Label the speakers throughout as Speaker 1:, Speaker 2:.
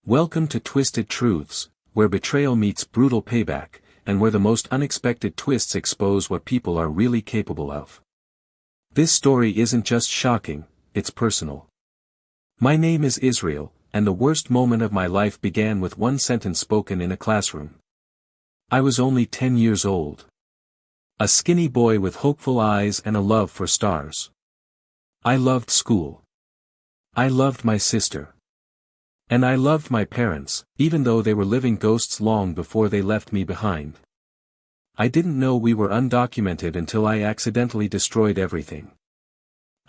Speaker 1: Welcome to Twisted Truths, where betrayal meets brutal payback, and where the most unexpected twists expose what people are really capable of. This story isn't just shocking, it's personal. My name is Israel, and the worst moment of my life began with one sentence spoken in a classroom. I was only 10 years old. A skinny boy with hopeful eyes and a love for stars. I loved school. I loved my sister. And I loved my parents, even though they were living ghosts long before they left me behind. I didn't know we were undocumented until I accidentally destroyed everything.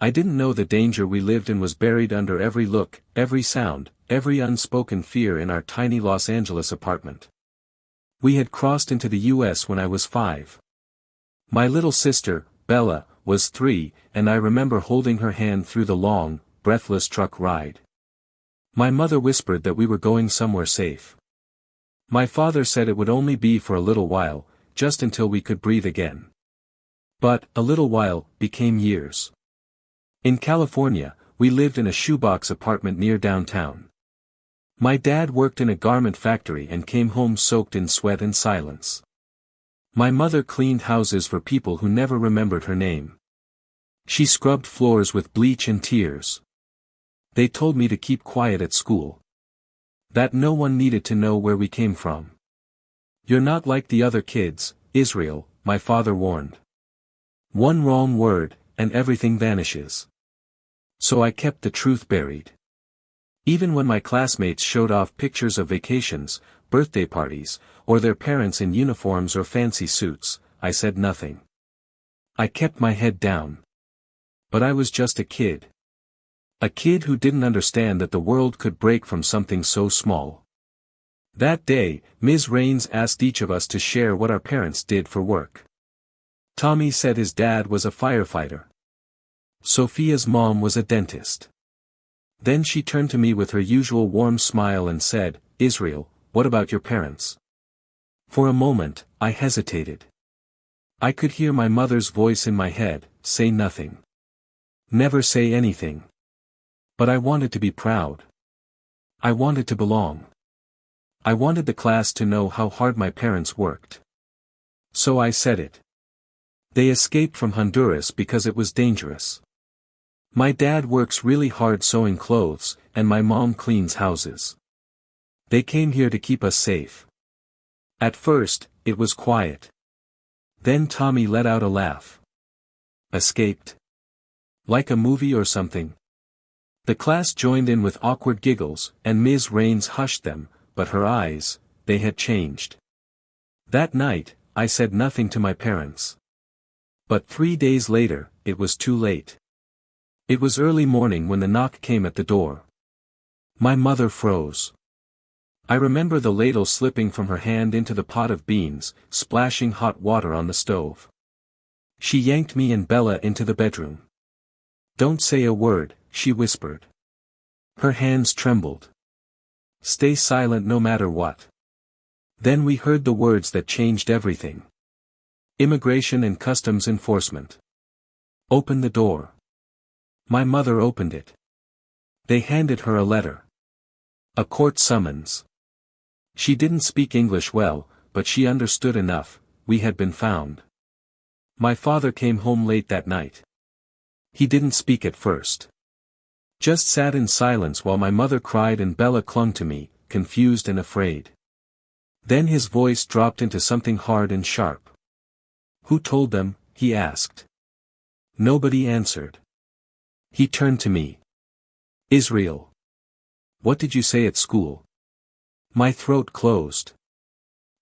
Speaker 1: I didn't know the danger we lived in was buried under every look, every sound, every unspoken fear in our tiny Los Angeles apartment. We had crossed into the US when I was 5. My little sister, Bella, was 3, and I remember holding her hand through the long, breathless truck ride. My mother whispered that we were going somewhere safe. My father said it would only be for a little while, just until we could breathe again. But, a little while, became years. In California, we lived in a shoebox apartment near downtown. My dad worked in a garment factory and came home soaked in sweat and silence. My mother cleaned houses for people who never remembered her name. She scrubbed floors with bleach and tears. They told me to keep quiet at school. That no one needed to know where we came from. You're not like the other kids, Israel, my father warned. One wrong word, and everything vanishes. So I kept the truth buried. Even when my classmates showed off pictures of vacations, birthday parties, or their parents in uniforms or fancy suits, I said nothing. I kept my head down. But I was just a kid. A kid who didn't understand that the world could break from something so small. That day, Ms. Raines asked each of us to share what our parents did for work. Tommy said his dad was a firefighter. Sophia's mom was a dentist. Then she turned to me with her usual warm smile and said, "Israel, what about your parents?" For a moment, I hesitated. I could hear my mother's voice in my head, say nothing. Never say anything. But I wanted to be proud. I wanted to belong. I wanted the class to know how hard my parents worked. So I said it. They escaped from Honduras because it was dangerous. My dad works really hard sewing clothes, and my mom cleans houses. They came here to keep us safe. At first, it was quiet. Then Tommy let out a laugh. Escaped? Like a movie or something? The class joined in with awkward giggles, and Ms. Raines hushed them, but her eyes, they had changed. That night, I said nothing to my parents. But 3 days later, it was too late. It was early morning when the knock came at the door. My mother froze. I remember the ladle slipping from her hand into the pot of beans, splashing hot water on the stove. She yanked me and Bella into the bedroom. "Don't say a word," she whispered. Her hands trembled. "Stay silent no matter what." Then we heard the words that changed everything. Immigration and Customs Enforcement. "Open the door." My mother opened it. They handed her a letter. A court summons. She didn't speak English well, but she understood enough. We had been found. My father came home late that night. He didn't speak at first. Just sat in silence while my mother cried and Bella clung to me, confused and afraid. Then his voice dropped into something hard and sharp. "Who told them?" he asked. Nobody answered. He turned to me. "Israel. What did you say at school?" My throat closed.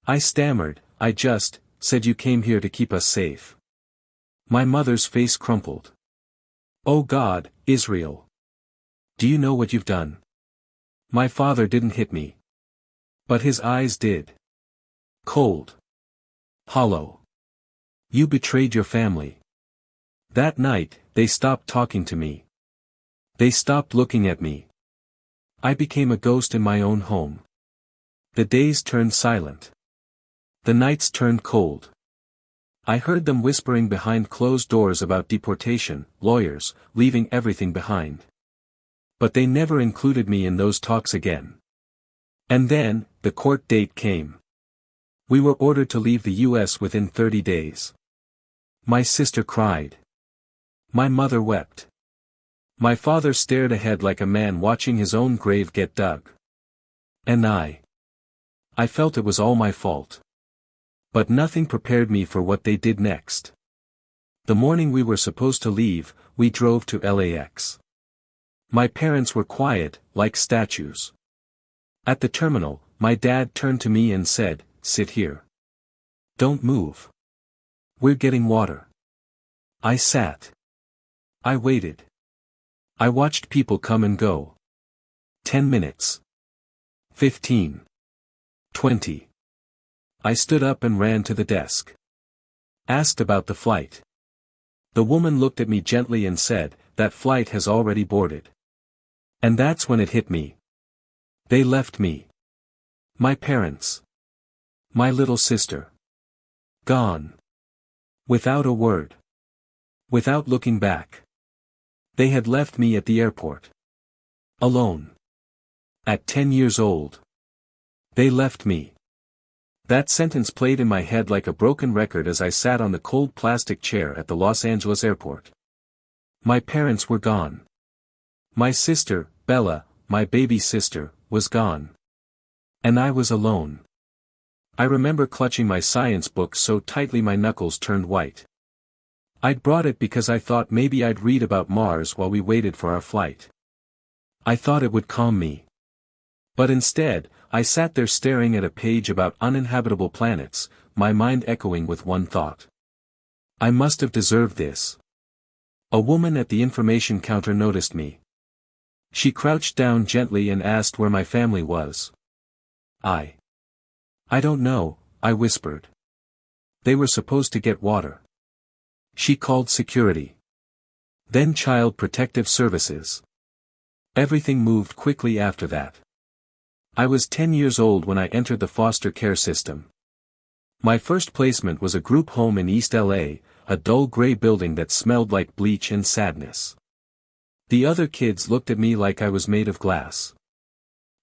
Speaker 1: I stammered, "I just said you came here to keep us safe." My mother's face crumpled. "Oh God, Israel. Do you know what you've done?" My father didn't hit me. But his eyes did. Cold. Hollow. You betrayed your family. That night, they stopped talking to me. They stopped looking at me. I became a ghost in my own home. The days turned silent. The nights turned cold. I heard them whispering behind closed doors about deportation, lawyers, leaving everything behind. But they never included me in those talks again. And then, the court date came. We were ordered to leave the US within 30 days. My sister cried. My mother wept. My father stared ahead like a man watching his own grave get dug. And I felt it was all my fault. But nothing prepared me for what they did next. The morning we were supposed to leave, we drove to LAX. My parents were quiet, like statues. At the terminal, my dad turned to me and said, "Sit here. Don't move. We're getting water." I sat. I waited. I watched people come and go. 10 minutes. 15. 20. I stood up and ran to the desk. Asked about the flight. The woman looked at me gently and said, "That flight has already boarded." And that's when it hit me. They left me. My parents. My little sister. Gone. Without a word. Without looking back. They had left me at the airport. Alone. At 10 years old. They left me. That sentence played in my head like a broken record as I sat on the cold plastic chair at the Los Angeles airport. My parents were gone. My sister, Bella, my baby sister, was gone. And I was alone. I remember clutching my science book so tightly my knuckles turned white. I'd brought it because I thought maybe I'd read about Mars while we waited for our flight. I thought it would calm me. But instead, I sat there staring at a page about uninhabitable planets, my mind echoing with one thought. I must have deserved this. A woman at the information counter noticed me. She crouched down gently and asked where my family was. I don't know, I whispered. They were supposed to get water. She called security. Then Child Protective Services. Everything moved quickly after that. I was 10 years old when I entered the foster care system. My first placement was a group home in East LA, a dull gray building that smelled like bleach and sadness. The other kids looked at me like I was made of glass.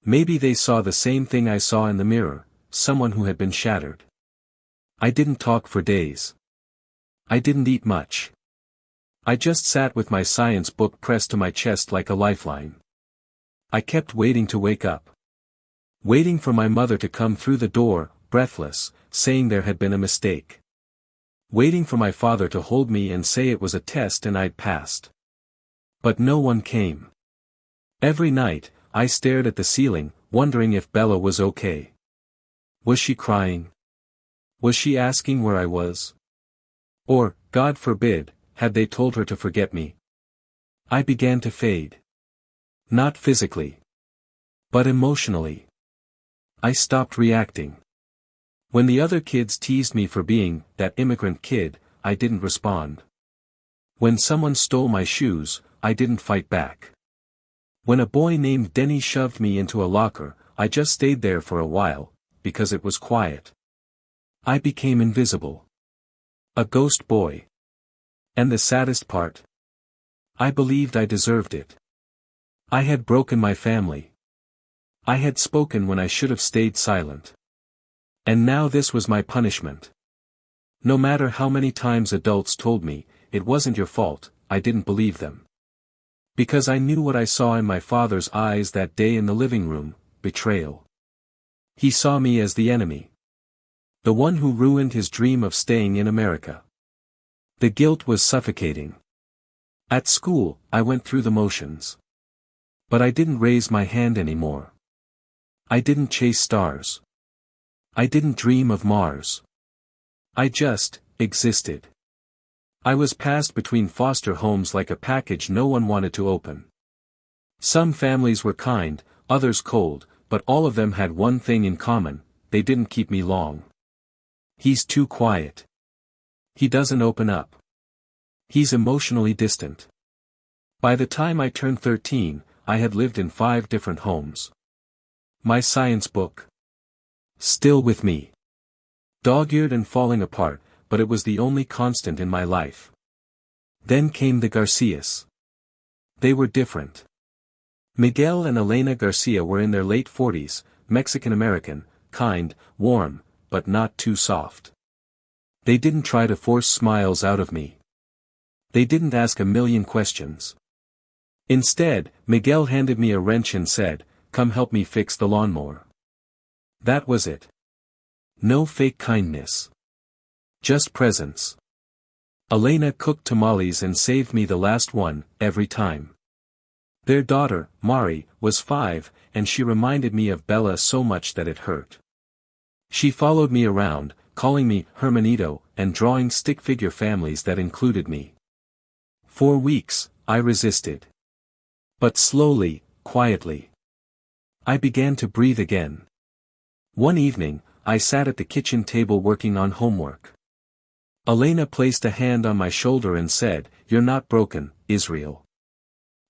Speaker 1: Maybe they saw the same thing I saw in the mirror, someone who had been shattered. I didn't talk for days. I didn't eat much. I just sat with my science book pressed to my chest like a lifeline. I kept waiting to wake up. Waiting for my mother to come through the door, breathless, saying there had been a mistake. Waiting for my father to hold me and say it was a test and I'd passed. But no one came. Every night, I stared at the ceiling, wondering if Bella was okay. Was she crying? Was she asking where I was? Or, God forbid, had they told her to forget me? I began to fade. Not physically. But emotionally. I stopped reacting. When the other kids teased me for being that immigrant kid, I didn't respond. When someone stole my shoes, I didn't fight back. When a boy named Denny shoved me into a locker, I just stayed there for a while, because it was quiet. I became invisible. A ghost boy. And the saddest part? I believed I deserved it. I had broken my family. I had spoken when I should have stayed silent. And now this was my punishment. No matter how many times adults told me, it wasn't your fault, I didn't believe them. Because I knew what I saw in my father's eyes that day in the living room, betrayal. He saw me as the enemy. The one who ruined his dream of staying in America. The guilt was suffocating. At school, I went through the motions. But I didn't raise my hand anymore. I didn't chase stars. I didn't dream of Mars. I just existed. I was passed between foster homes like a package no one wanted to open. Some families were kind, others cold, but all of them had one thing in common: they didn't keep me long. He's too quiet. He doesn't open up. He's emotionally distant. By the time I turned 13, I had lived in 5 different homes. My science book. Still with me. Dog-eared and falling apart, but it was the only constant in my life. Then came the Garcias. They were different. Miguel and Elena Garcia were in their late 40s, Mexican-American, kind, warm, but not too soft. They didn't try to force smiles out of me. They didn't ask a million questions. Instead, Miguel handed me a wrench and said, "Come help me fix the lawnmower." That was it. No fake kindness. Just presence. Elena cooked tamales and saved me the last one, every time. Their daughter, Mari, was 5, and she reminded me of Bella so much that it hurt. She followed me around, calling me Hermanito, and drawing stick figure families that included me. For weeks, I resisted. But slowly, quietly, I began to breathe again. One evening, I sat at the kitchen table working on homework. Elena placed a hand on my shoulder and said, "You're not broken, Israel.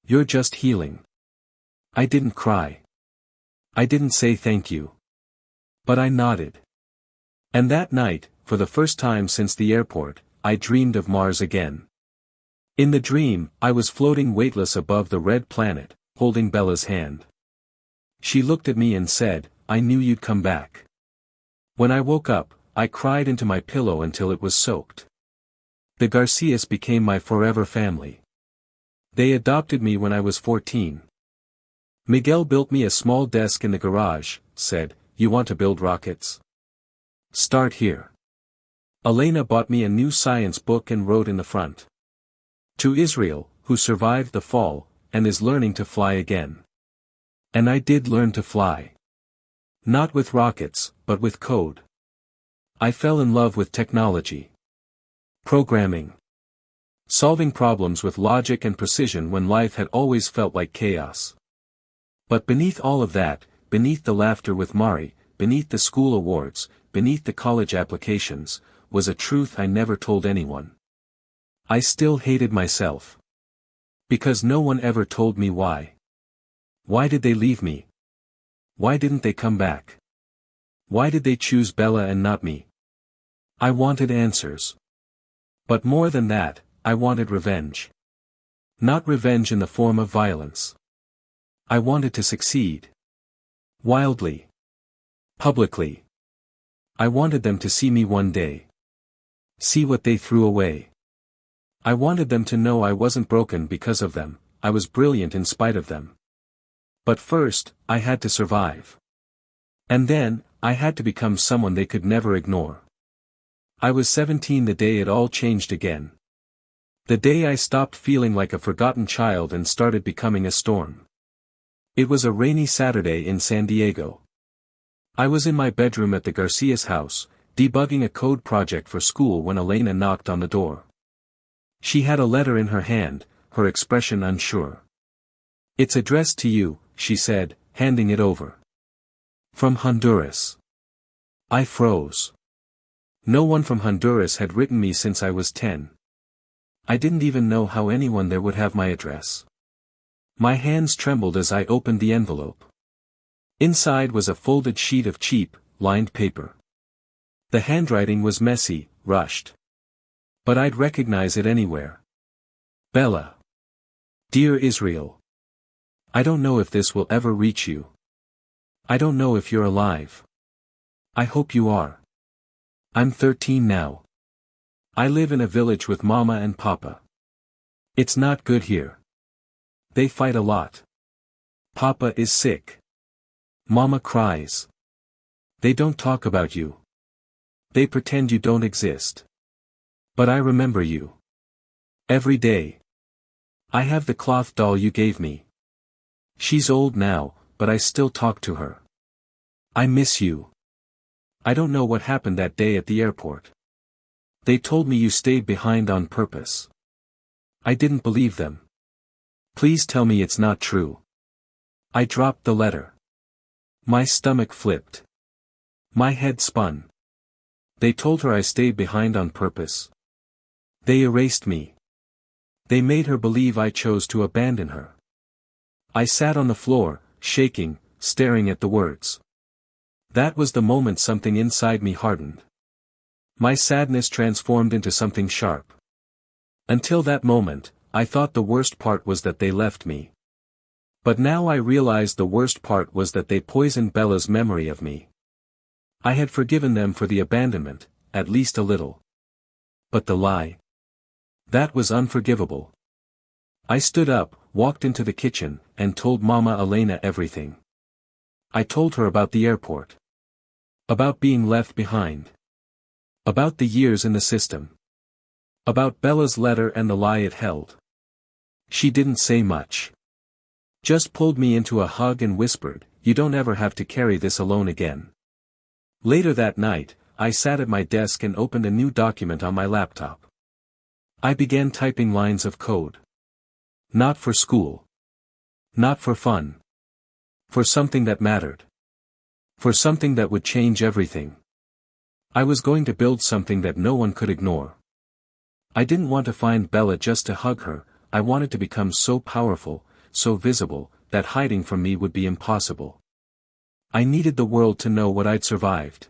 Speaker 1: You're just healing." I didn't cry. I didn't say thank you. But I nodded. And that night, for the first time since the airport, I dreamed of Mars again. In the dream, I was floating weightless above the red planet, holding Bella's hand. She looked at me and said, "I knew you'd come back." When I woke up, I cried into my pillow until it was soaked. The Garcias became my forever family. They adopted me when I was 14. Miguel built me a small desk in the garage, said, "You want to build rockets? Start here." Elena bought me a new science book and wrote in the front, "To Israel, who survived the fall, and is learning to fly again." And I did learn to fly. Not with rockets, but with code. I fell in love with technology. Programming. Solving problems with logic and precision when life had always felt like chaos. But beneath all of that, beneath the laughter with Mari, beneath the school awards, beneath the college applications, was a truth I never told anyone. I still hated myself. Because no one ever told me why. Why did they leave me? Why didn't they come back? Why did they choose Bella and not me? I wanted answers. But more than that, I wanted revenge. Not revenge in the form of violence. I wanted to succeed. Wildly. Publicly. I wanted them to see me one day. See what they threw away. I wanted them to know I wasn't broken because of them, I was brilliant in spite of them. But first, I had to survive. And then, I had to become someone they could never ignore. I was 17 the day it all changed again. The day I stopped feeling like a forgotten child and started becoming a storm. It was a rainy Saturday in San Diego. I was in my bedroom at the Garcia's house, debugging a code project for school when Elena knocked on the door. She had a letter in her hand, her expression unsure. "It's addressed to you," she said, handing it over. "From Honduras." I froze. No one from Honduras had written me since I was 10. I didn't even know how anyone there would have my address. My hands trembled as I opened the envelope. Inside was a folded sheet of cheap, lined paper. The handwriting was messy, rushed. But I'd recognize it anywhere. Bella. Dear Israel. I don't know if this will ever reach you. I don't know if you're alive. I hope you are. I'm 13 now. I live in a village with Mama and Papa. It's not good here. They fight a lot. Papa is sick. Mama cries. They don't talk about you. They pretend you don't exist. But I remember you. Every day. I have the cloth doll you gave me. She's old now, but I still talk to her. I miss you. I don't know what happened that day at the airport. They told me you stayed behind on purpose. I didn't believe them. Please tell me it's not true. I dropped the letter. My stomach flipped. My head spun. They told her I stayed behind on purpose. They erased me. They made her believe I chose to abandon her. I sat on the floor, shaking, staring at the words. That was the moment something inside me hardened. My sadness transformed into something sharp. Until that moment, I thought the worst part was that they left me. But now I realized the worst part was that they poisoned Bella's memory of me. I had forgiven them for the abandonment, at least a little. But the lie? That was unforgivable. I stood up, walked into the kitchen, and told Mama Elena everything. I told her about the airport. About being left behind. About the years in the system. About Bella's letter and the lie it held. She didn't say much. Just pulled me into a hug and whispered, "You don't ever have to carry this alone again." Later that night, I sat at my desk and opened a new document on my laptop. I began typing lines of code. Not for school. Not for fun. For something that mattered. For something that would change everything. I was going to build something that no one could ignore. I didn't want to find Bella just to hug her, I wanted to become so powerful, so visible, that hiding from me would be impossible. I needed the world to know what I'd survived.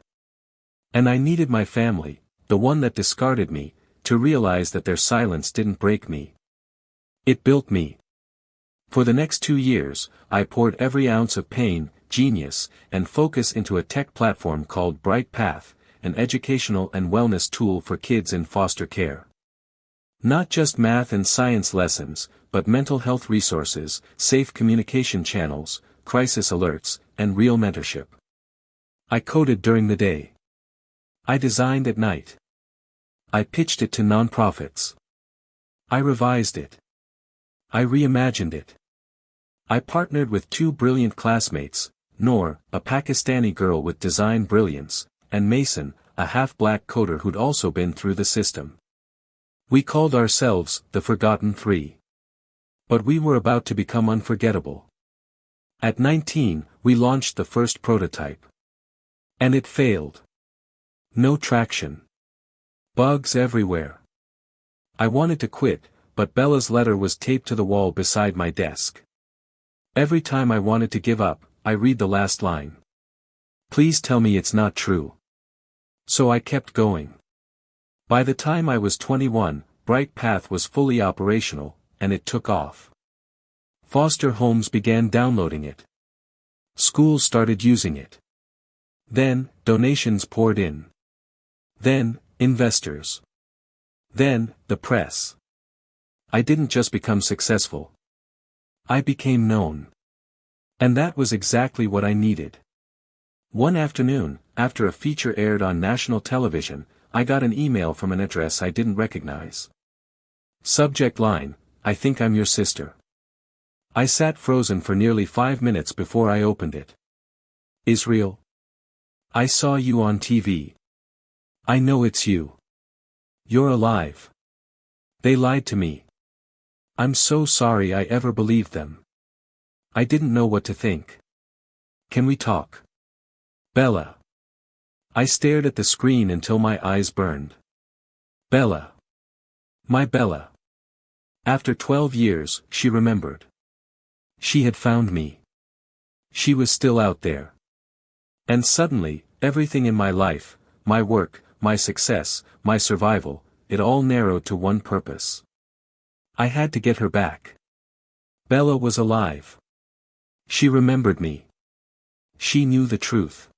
Speaker 1: And I needed my family, the one that discarded me, to realize that their silence didn't break me. It built me. For the next 2 years, I poured every ounce of pain, genius, and focus into a tech platform called Bright Path, an educational and wellness tool for kids in foster care. Not just math and science lessons, but mental health resources, safe communication channels, crisis alerts, and real mentorship. I coded during the day. I designed at night. I pitched it to nonprofits. I revised it. I reimagined it. I partnered with 2 brilliant classmates, Noor, a Pakistani girl with design brilliance, and Mason, a half-black coder who'd also been through the system. We called ourselves the Forgotten Three. But we were about to become unforgettable. At 19, we launched the first prototype. And it failed. No traction. Bugs everywhere. I wanted to quit, but Bella's letter was taped to the wall beside my desk. Every time I wanted to give up, I read the last line. Please tell me it's not true. So I kept going. By the time I was 21, Bright Path was fully operational, and it took off. Foster homes began downloading it. Schools started using it. Then, donations poured in. Then, investors. Then, the press. I didn't just become successful. I became known. And that was exactly what I needed. One afternoon, after a feature aired on national television, I got an email from an address I didn't recognize. Subject line, "I think I'm your sister." I sat frozen for nearly 5 minutes before I opened it. Israel? I saw you on TV. I know it's you. You're alive. They lied to me. I'm so sorry I ever believed them. I didn't know what to think. Can we talk? Bella. I stared at the screen until my eyes burned. Bella. My Bella. After 12 years, she remembered. She had found me. She was still out there. And suddenly, everything in my life, my work, my success, my survival, it all narrowed to one purpose. I had to get her back. Bella was alive. She remembered me. She knew the truth.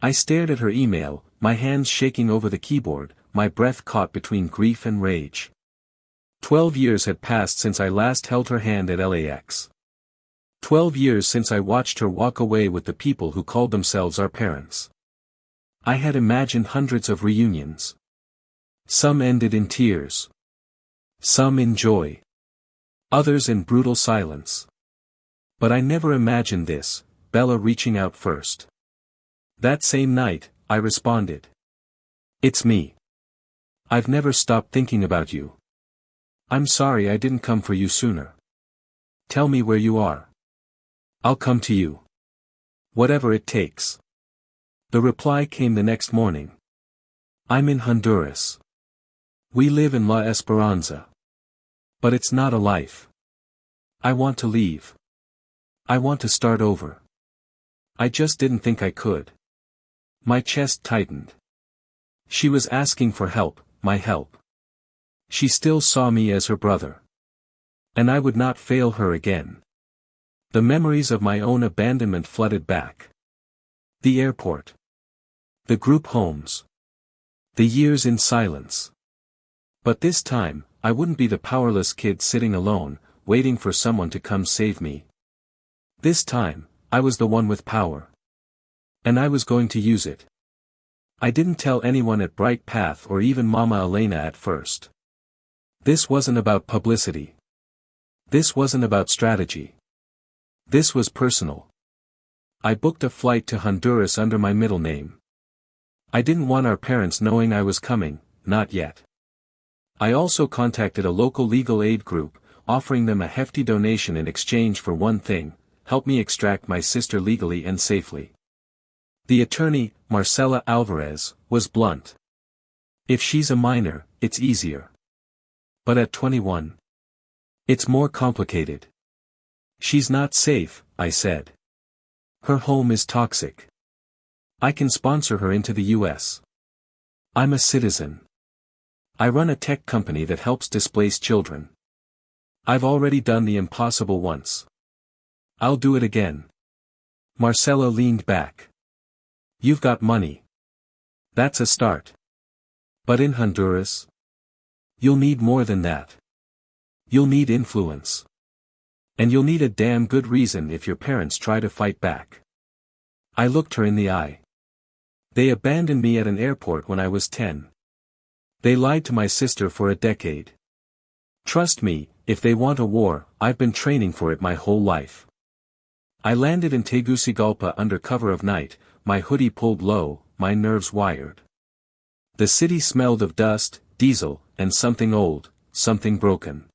Speaker 1: I stared at her email, my hands shaking over the keyboard, my breath caught between grief and rage. 12 years had passed since I last held her hand at LAX. 12 years since I watched her walk away with the people who called themselves our parents. I had imagined hundreds of reunions. Some ended in tears. Some in joy. Others in brutal silence. But I never imagined this, Bella reaching out first. That same night, I responded. It's me. I've never stopped thinking about you. I'm sorry I didn't come for you sooner. Tell me where you are. I'll come to you. Whatever it takes. The reply came the next morning. I'm in Honduras. We live in La Esperanza. But it's not a life. I want to leave. I want to start over. I just didn't think I could. My chest tightened. She was asking for help, my help. She still saw me as her brother. And I would not fail her again. The memories of my own abandonment flooded back. The airport. The group homes. The years in silence. But this time, I wouldn't be the powerless kid sitting alone, waiting for someone to come save me. This time, I was the one with power. And I was going to use it. I didn't tell anyone at Bright Path or even Mama Elena at first. This wasn't about publicity. This wasn't about strategy. This was personal. I booked a flight to Honduras under my middle name. I didn't want our parents knowing I was coming, not yet. I also contacted a local legal aid group, offering them a hefty donation in exchange for one thing: help me extract my sister legally and safely. The attorney, Marcela Alvarez, was blunt. If she's a minor, it's easier. But at 21, it's more complicated. She's not safe, I said. Her home is toxic. I can sponsor her into the US. I'm a citizen. I run a tech company that helps displaced children. I've already done the impossible once. I'll do it again. Marcela leaned back. You've got money. That's a start. But in Honduras? You'll need more than that. You'll need influence. And you'll need a damn good reason if your parents try to fight back. I looked her in the eye. They abandoned me at an airport when I was 10. They lied to my sister for a decade. Trust me, if they want a war, I've been training for it my whole life. I landed in Tegucigalpa under cover of night, my hoodie pulled low, my nerves wired. The city smelled of dust, diesel, and something old, something broken.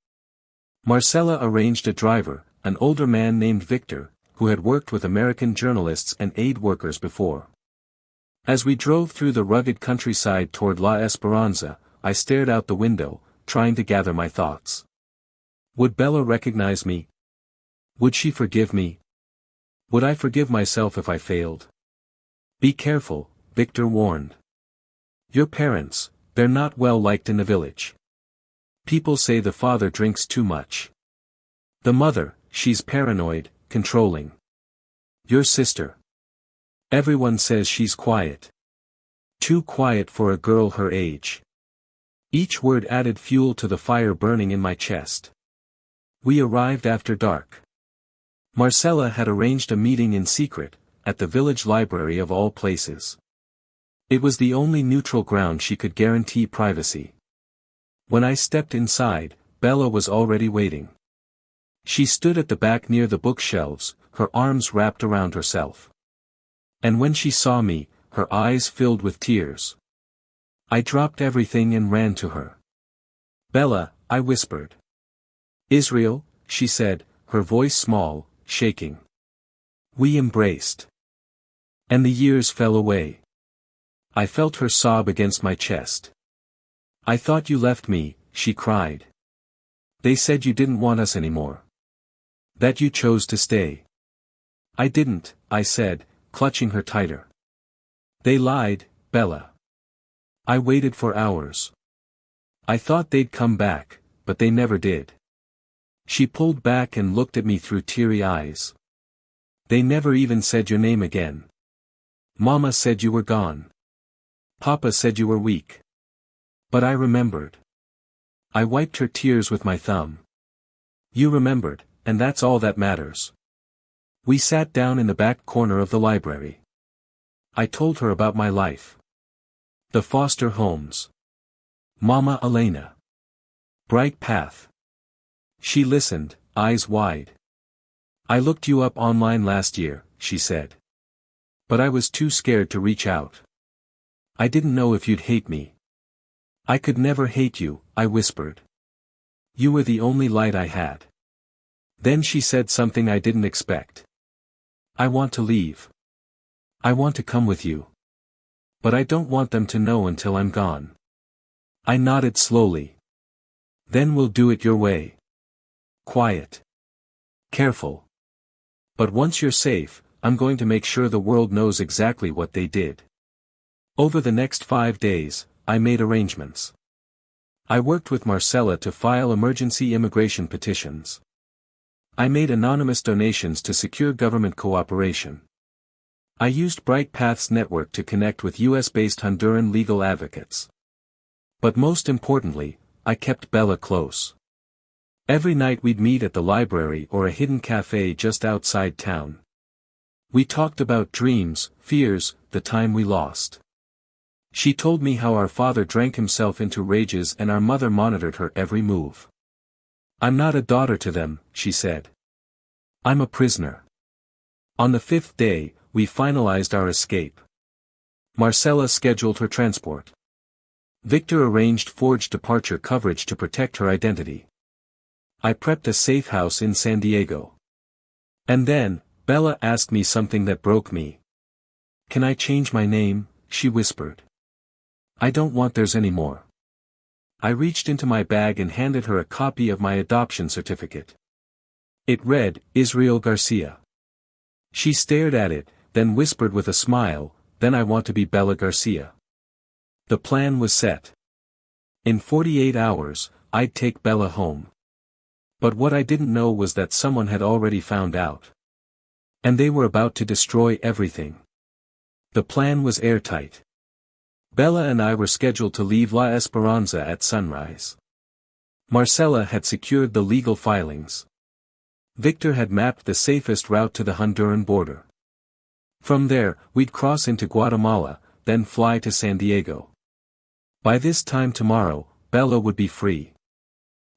Speaker 1: Marcela arranged a driver, an older man named Victor, who had worked with American journalists and aid workers before. As we drove through the rugged countryside toward La Esperanza, I stared out the window, trying to gather my thoughts. Would Bella recognize me? Would she forgive me? Would I forgive myself if I failed? Be careful, Victor warned. Your parents, they're not well liked in the village. People say the father drinks too much. The mother, she's paranoid, controlling. Your sister. Everyone says she's quiet. Too quiet for a girl her age. Each word added fuel to the fire burning in my chest. We arrived after dark. Marcela had arranged a meeting in secret, at the village library of all places. It was the only neutral ground she could guarantee privacy. When I stepped inside, Bella was already waiting. She stood at the back near the bookshelves, her arms wrapped around herself. And when she saw me, her eyes filled with tears. I dropped everything and ran to her. Bella, I whispered. Israel, she said, her voice small, shaking. We embraced. And the years fell away. I felt her sob against my chest. I thought you left me, she cried. They said you didn't want us anymore. That you chose to stay. I didn't, I said, clutching her tighter. They lied, Bella. I waited for hours. I thought they'd come back, but they never did. She pulled back and looked at me through teary eyes. They never even said your name again. Mama said you were gone. Papa said you were weak. But I remembered. I wiped her tears with my thumb. You remembered, and that's all that matters. We sat down in the back corner of the library. I told her about my life. The foster homes. Mama Elena. Bright Path. She listened, eyes wide. I looked you up online last year, she said. But I was too scared to reach out. I didn't know if you'd hate me. I could never hate you, I whispered. You were the only light I had. Then she said something I didn't expect. I want to leave. I want to come with you. But I don't want them to know until I'm gone. I nodded slowly. Then we'll do it your way. Quiet. Careful. But once you're safe, I'm going to make sure the world knows exactly what they did. Over the next 5 days, I made arrangements. I worked with Marcela to file emergency immigration petitions. I made anonymous donations to secure government cooperation. I used Bright Path's network to connect with US-based Honduran legal advocates. But most importantly, I kept Bella close. Every night we'd meet at the library or a hidden cafe just outside town. We talked about dreams, fears, the time we lost. She told me how our father drank himself into rages and our mother monitored her every move. "I'm not a daughter to them," she said. "I'm a prisoner." On the 5th day, we finalized our escape. Marcella scheduled her transport. Victor arranged forged departure coverage to protect her identity. I prepped a safe house in San Diego. And then, Bella asked me something that broke me. "Can I change my name?" she whispered. "I don't want theirs anymore." I reached into my bag and handed her a copy of my adoption certificate. It read, Israel Garcia. She stared at it, then whispered with a smile, "Then I want to be Bella Garcia." The plan was set. In 48 hours, I'd take Bella home. But what I didn't know was that someone had already found out. And they were about to destroy everything. The plan was airtight. Bella and I were scheduled to leave La Esperanza at sunrise. Marcella had secured the legal filings. Victor had mapped the safest route to the Honduran border. From there, we'd cross into Guatemala, then fly to San Diego. By this time tomorrow, Bella would be free.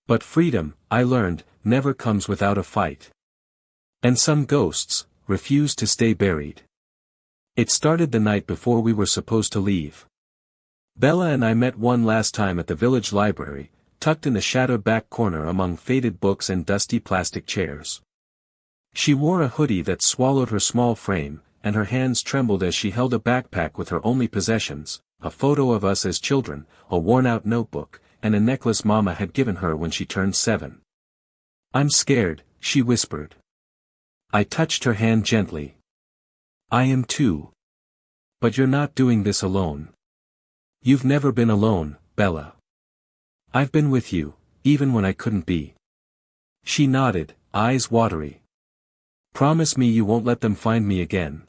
Speaker 1: But freedom, I learned, never comes without a fight. And some ghosts refuse to stay buried. It started the night before we were supposed to leave. Bella and I met one last time at the village library, tucked in the shadowed back corner among faded books and dusty plastic chairs. She wore a hoodie that swallowed her small frame, and her hands trembled as she held a backpack with her only possessions, a photo of us as children, a worn-out notebook, and a necklace Mama had given her when she turned 7. "I'm scared," she whispered. I touched her hand gently. "I am too. But you're not doing this alone. You've never been alone, Bella. I've been with you, even when I couldn't be." She nodded, eyes watery. "Promise me you won't let them find me again."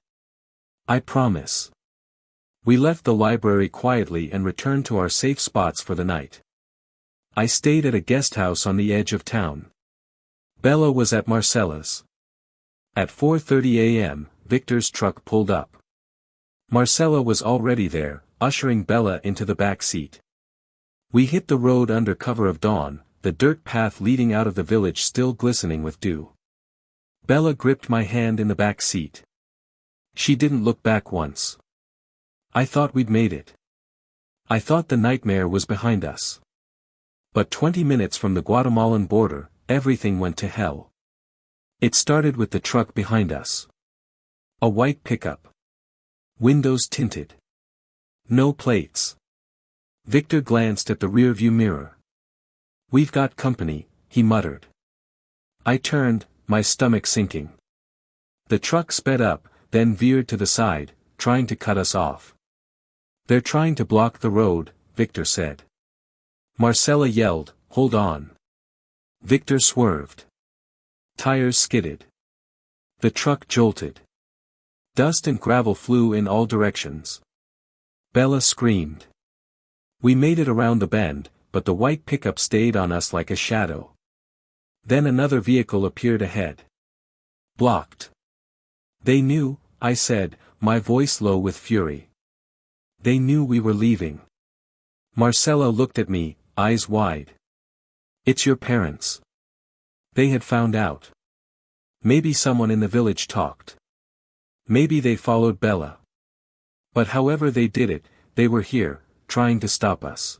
Speaker 1: "I promise." We left the library quietly and returned to our safe spots for the night. I stayed at a guest house on the edge of town. Bella was at Marcella's. At 4:30 a.m., Victor's truck pulled up. Marcella was already there, ushering Bella into the back seat. We hit the road under cover of dawn, the dirt path leading out of the village still glistening with dew. Bella gripped my hand in the back seat. She didn't look back once. I thought we'd made it. I thought the nightmare was behind us. But 20 minutes from the Guatemalan border, everything went to hell. It started with the truck behind us. A white pickup. Windows tinted. No plates. Victor glanced at the rearview mirror. "We've got company," he muttered. I turned, my stomach sinking. The truck sped up, then veered to the side, trying to cut us off. "They're trying to block the road," Victor said. Marcella yelled, "Hold on." Victor swerved. Tires skidded. The truck jolted. Dust and gravel flew in all directions. Bella screamed. We made it around the bend, but the white pickup stayed on us like a shadow. Then another vehicle appeared ahead. "Blocked." "They knew," I said, my voice low with fury. "They knew we were leaving." Marcella looked at me, eyes wide. "It's your parents. They had found out. Maybe someone in the village talked. Maybe they followed Bella. But however they did it, they were here, trying to stop us."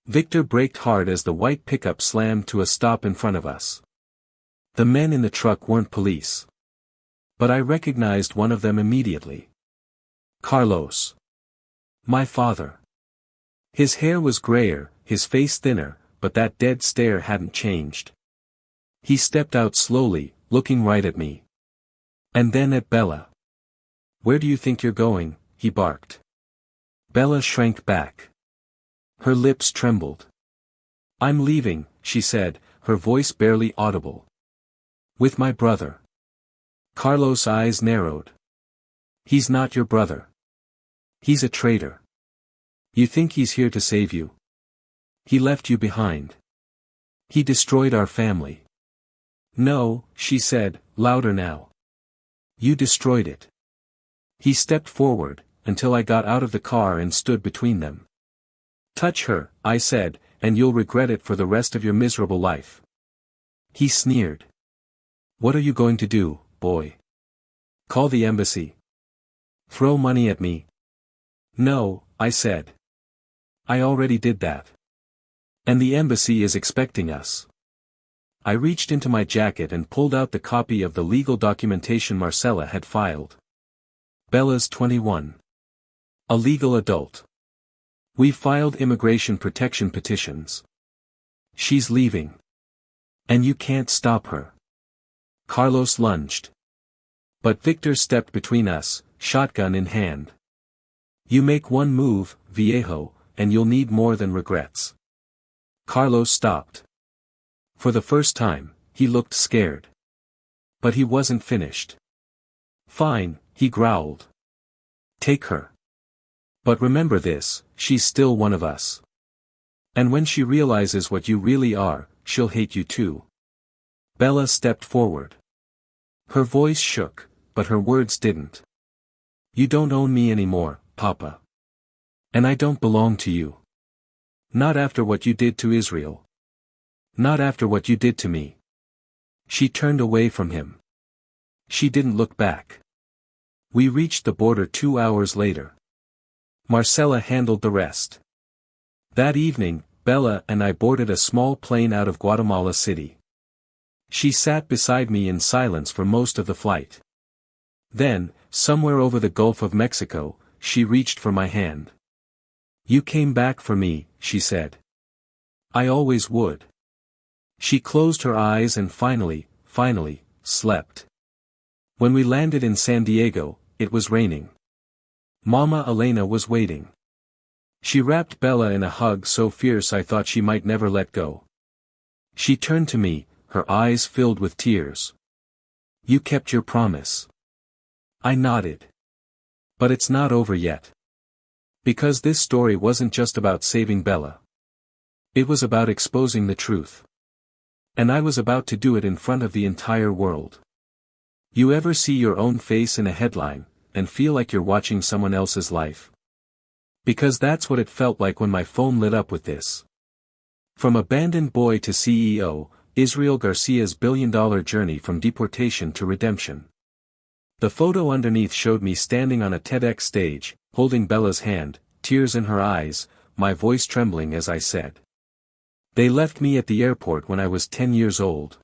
Speaker 1: Victor braked hard as the white pickup slammed to a stop in front of us. The men in the truck weren't police. But I recognized one of them immediately. Carlos. My father. His hair was grayer, his face thinner, but that dead stare hadn't changed. He stepped out slowly, looking right at me. And then at Bella. "Where do you think you're going?" he barked. Bella shrank back. Her lips trembled. "I'm leaving," she said, her voice barely audible. With my brother. Carlos' eyes narrowed. He's not your brother. He's a traitor. You think he's here to save you? He left you behind. He destroyed our family. No, she said, louder now. You destroyed it. He stepped forward, until I got out of the car and stood between them. Touch her, I said, and you'll regret it for the rest of your miserable life. He sneered. What are you going to do, boy? Call the embassy? Throw money at me? No, I said. I already did that. And the embassy is expecting us. I reached into my jacket and pulled out the copy of the legal documentation Marcella had filed. Bella's 21. A legal adult. We filed immigration protection petitions. She's leaving. And you can't stop her. Carlos lunged. But Victor stepped between us, shotgun in hand. You make one move, viejo, and you'll need more than regrets. Carlos stopped. For the first time, he looked scared. But he wasn't finished. Fine, he growled. Take her. But remember this, she's still one of us. And when she realizes what you really are, she'll hate you too. Bella stepped forward. Her voice shook, but her words didn't. You don't own me anymore, Papa. And I don't belong to you. Not after what you did to Israel. Not after what you did to me. She turned away from him. She didn't look back. We reached the border 2 hours later. Marcella handled the rest. That evening, Bella and I boarded a small plane out of Guatemala City. She sat beside me in silence for most of the flight. Then, somewhere over the Gulf of Mexico, she reached for my hand. You came back for me, she said. I always would. She closed her eyes and finally, slept. When we landed in San Diego, it was raining. Mama Elena was waiting. She wrapped Bella in a hug so fierce I thought she might never let go. She turned to me, her eyes filled with tears. You kept your promise. I nodded. But it's not over yet. Because this story wasn't just about saving Bella. It was about exposing the truth. And I was about to do it in front of the entire world. You ever see your own face in a headline, and feel like you're watching someone else's life? Because that's what it felt like when my phone lit up with this. From abandoned boy to CEO, Israel Garcia's billion-dollar journey from deportation to redemption. The photo underneath showed me standing on a TEDx stage, holding Bella's hand, tears in her eyes, my voice trembling as I said. They left me at the airport when I was 10 years old.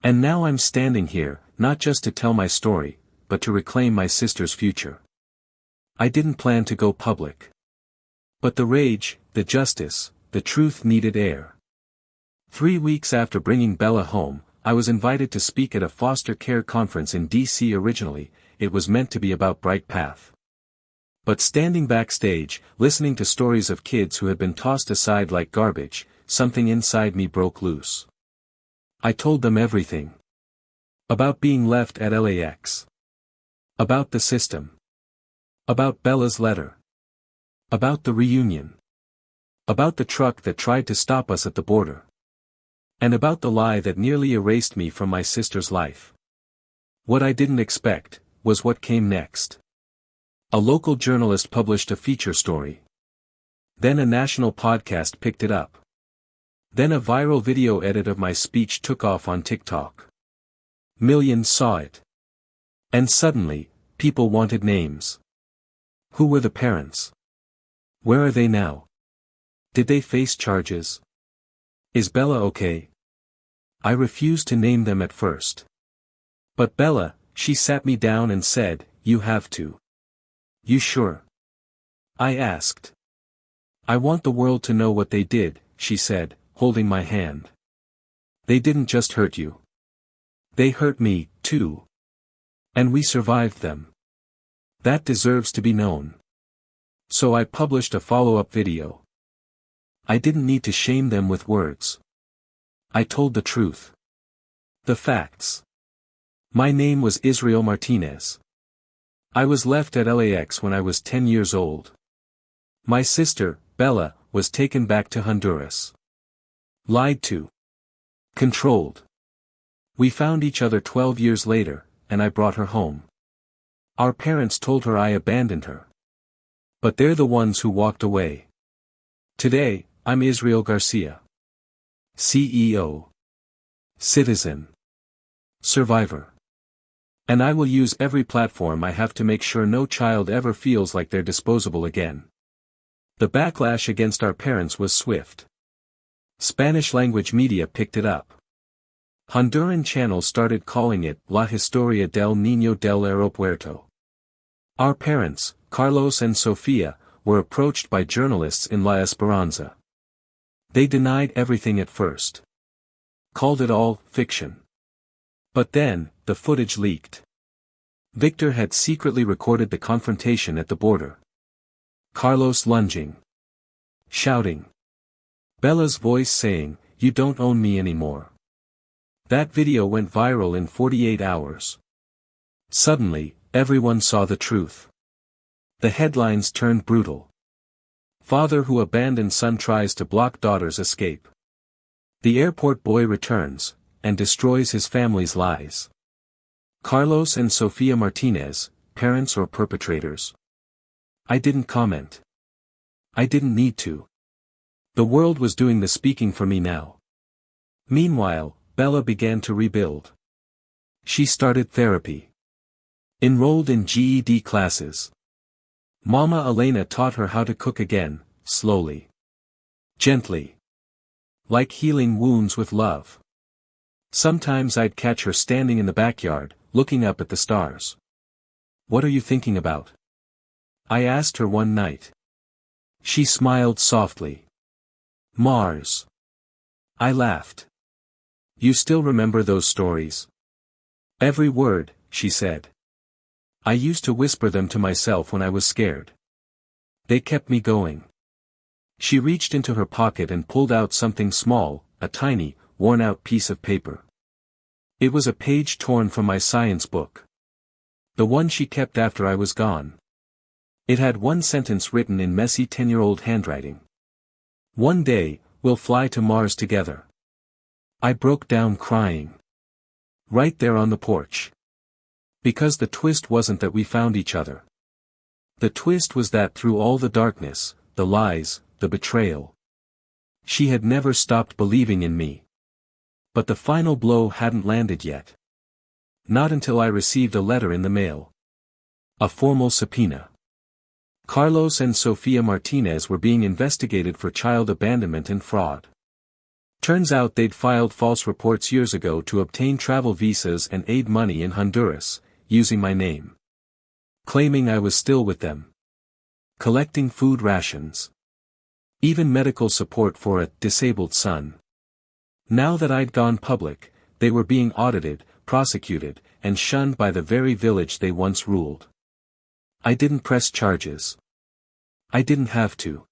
Speaker 1: And now I'm standing here, not just to tell my story, but to reclaim my sister's future. I didn't plan to go public. But the rage, the justice, the truth needed air. 3 weeks after bringing Bella home, I was invited to speak at a foster care conference in D.C. Originally, it was meant to be about Bright Path. But standing backstage, listening to stories of kids who had been tossed aside like garbage, something inside me broke loose. I told them everything. About being left at LAX. About the system. About Bella's letter. About the reunion. About the truck that tried to stop us at the border. And about the lie that nearly erased me from my sister's life. What I didn't expect, was what came next. A local journalist published a feature story. Then a national podcast picked it up. Then a viral video edit of my speech took off on TikTok. Millions saw it. And suddenly, people wanted names. Who were the parents? Where are they now? Did they face charges? Is Bella okay? I refused to name them at first. But Bella, she sat me down and said, you have to. You sure? I asked. I want the world to know what they did, she said, holding my hand. They didn't just hurt you. They hurt me, too. And we survived them. That deserves to be known. So I published a follow-up video. I didn't need to shame them with words. I told the truth. The facts. My name was Israel Martinez. I was left at LAX when I was 10 years old. My sister, Bella, was taken back to Honduras. Lied to. Controlled. We found each other 12 years later, and I brought her home. Our parents told her I abandoned her. But they're the ones who walked away. Today, I'm Israel Garcia. CEO. Citizen. Survivor. And I will use every platform I have to make sure no child ever feels like they're disposable again. The backlash against our parents was swift. Spanish-language media picked it up. Honduran channels started calling it La Historia del Niño del Aeropuerto. Our parents, Carlos and Sofia, were approached by journalists in La Esperanza. They denied everything at first. Called it all fiction. But then, the footage leaked. Victor had secretly recorded the confrontation at the border. Carlos lunging. Shouting. Bella's voice saying, "You don't own me anymore." That video went viral in 48 hours. Suddenly, everyone saw the truth. The headlines turned brutal. Father who abandoned son tries to block daughter's escape. The airport boy returns, and destroys his family's lies. Carlos and Sofia Martinez, parents or perpetrators. I didn't comment. I didn't need to. The world was doing the speaking for me now. Meanwhile, Bella began to rebuild. She started therapy. Enrolled in GED classes. Mama Elena taught her how to cook again, slowly. Gently. Like healing wounds with love. Sometimes I'd catch her standing in the backyard, looking up at the stars. "What are you thinking about?" I asked her one night. She smiled softly. "Mars." I laughed. "You still remember those stories?" "Every word," she said. "I used to whisper them to myself when I was scared. They kept me going." She reached into her pocket and pulled out something small, a tiny, worn-out piece of paper. It was a page torn from my science book. The one she kept after I was gone. It had one sentence written in messy 10-year-old handwriting. "One day, we'll fly to Mars together." I broke down crying. Right there on the porch. Because the twist wasn't that we found each other. The twist was that through all the darkness, the lies, the betrayal, she had never stopped believing in me. But the final blow hadn't landed yet. Not until I received a letter in the mail. A formal subpoena. Carlos and Sofia Martinez were being investigated for child abandonment and fraud. Turns out they'd filed false reports years ago to obtain travel visas and aid money in Honduras, using my name. Claiming I was still with them. Collecting food rations. Even medical support for a disabled son. Now that I'd gone public, they were being audited, prosecuted, and shunned by the very village they once ruled. I didn't press charges. I didn't have to.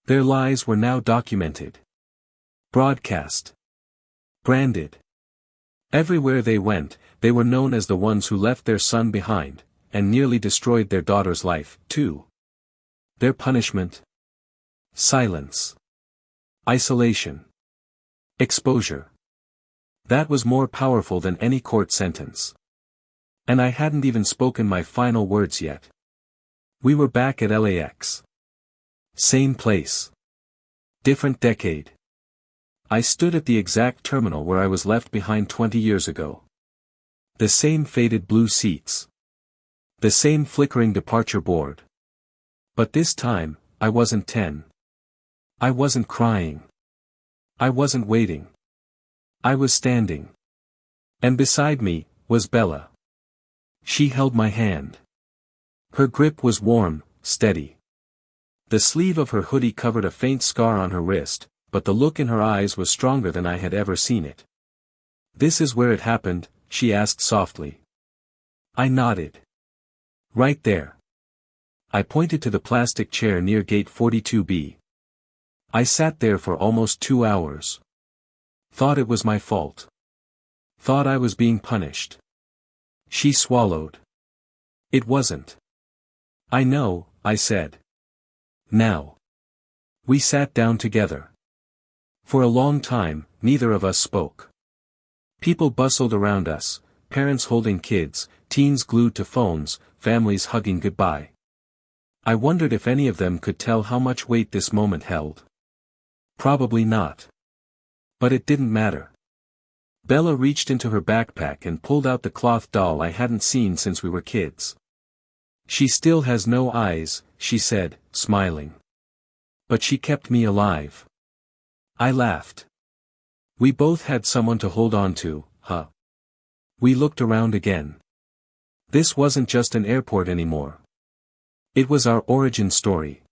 Speaker 1: Their lies were now documented. Broadcast. Branded. Everywhere they went, they were known as the ones who left their son behind, and nearly destroyed their daughter's life, too. Their punishment? Silence. Isolation. Exposure. That was more powerful than any court sentence. And I hadn't even spoken my final words yet. We were back at LAX. Same place. Different decade. I stood at the exact terminal where I was left behind 20 years ago. The same faded blue seats. The same flickering departure board. But this time, I wasn't 10. I wasn't crying. I wasn't waiting. I was standing. And beside me, was Bella. She held my hand. Her grip was warm, steady. The sleeve of her hoodie covered a faint scar on her wrist, but the look in her eyes was stronger than I had ever seen it. "This is where it happened?" she asked softly. I nodded. "Right there." I pointed to the plastic chair near gate 42B. I sat there for almost 2 hours. Thought it was my fault. Thought I was being punished. She swallowed. It wasn't. I know, I said. Now. We sat down together. For a long time, neither of us spoke. People bustled around us, parents holding kids, teens glued to phones, families hugging goodbye. I wondered if any of them could tell how much weight this moment held. Probably not. But it didn't matter. Bella reached into her backpack and pulled out the cloth doll I hadn't seen since we were kids. She still has no eyes, she said, smiling. But she kept me alive. I laughed. We both had someone to hold on to, huh? We looked around again. This wasn't just an airport anymore. It was our origin story.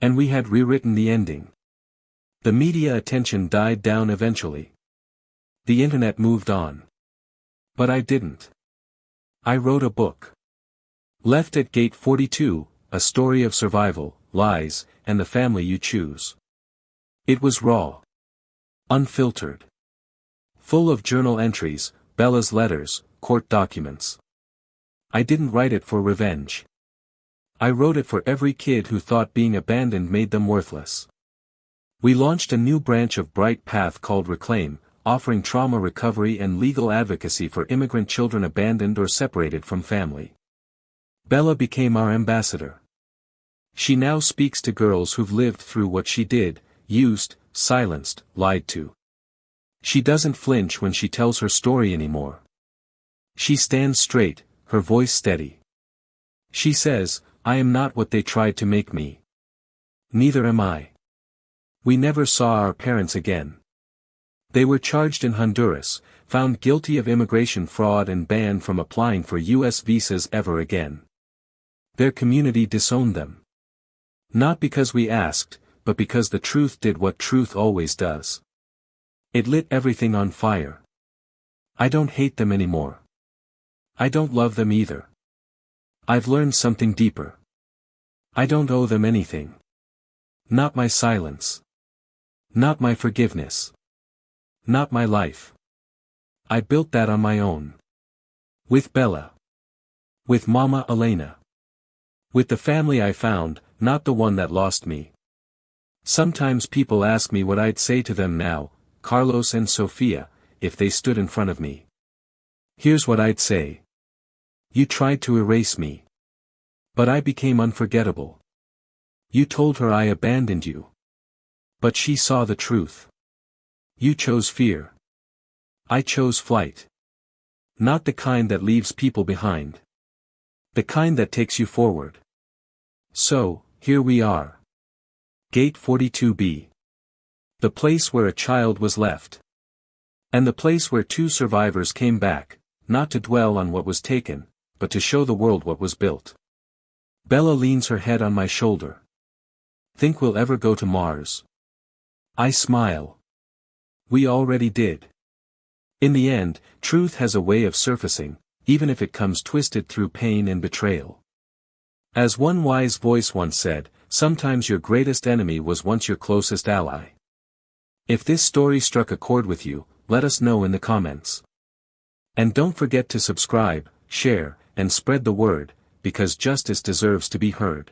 Speaker 1: And we had rewritten the ending. The media attention died down eventually. The internet moved on. But I didn't. I wrote a book. Left at Gate 42, a story of survival, lies, and the family you choose. It was raw. Unfiltered. Full of journal entries, Bella's letters, court documents. I didn't write it for revenge. I wrote it for every kid who thought being abandoned made them worthless. We launched a new branch of Bright Path called Reclaim, offering trauma recovery and legal advocacy for immigrant children abandoned or separated from family. Bella became our ambassador. She now speaks to girls who've lived through what she did, used, silenced, lied to. She doesn't flinch when she tells her story anymore. She stands straight, her voice steady. She says, I am not what they tried to make me. Neither am I. We never saw our parents again. They were charged in Honduras, found guilty of immigration fraud and banned from applying for U.S. visas ever again. Their community disowned them. Not because we asked, but because the truth did what truth always does. It lit everything on fire. I don't hate them anymore. I don't love them either. I've learned something deeper. I don't owe them anything. Not my silence. Not my forgiveness. Not my life. I built that on my own. With Bella. With Mama Elena. With the family I found, not the one that lost me. Sometimes people ask me what I'd say to them now, Carlos and Sofia, if they stood in front of me. Here's what I'd say. You tried to erase me. But I became unforgettable. You told her I abandoned you. But she saw the truth. You chose fear. I chose flight. Not the kind that leaves people behind. The kind that takes you forward. So, here we are. Gate 42B. The place where a child was left. And the place where two survivors came back, not to dwell on what was taken, but to show the world what was built. Bella leans her head on my shoulder. Think we'll ever go to Mars? I smile. We already did. In the end, truth has a way of surfacing, even if it comes twisted through pain and betrayal. As one wise voice once said, sometimes your greatest enemy was once your closest ally. If this story struck a chord with you, let us know in the comments. And don't forget to subscribe, share, and spread the word, because justice deserves to be heard.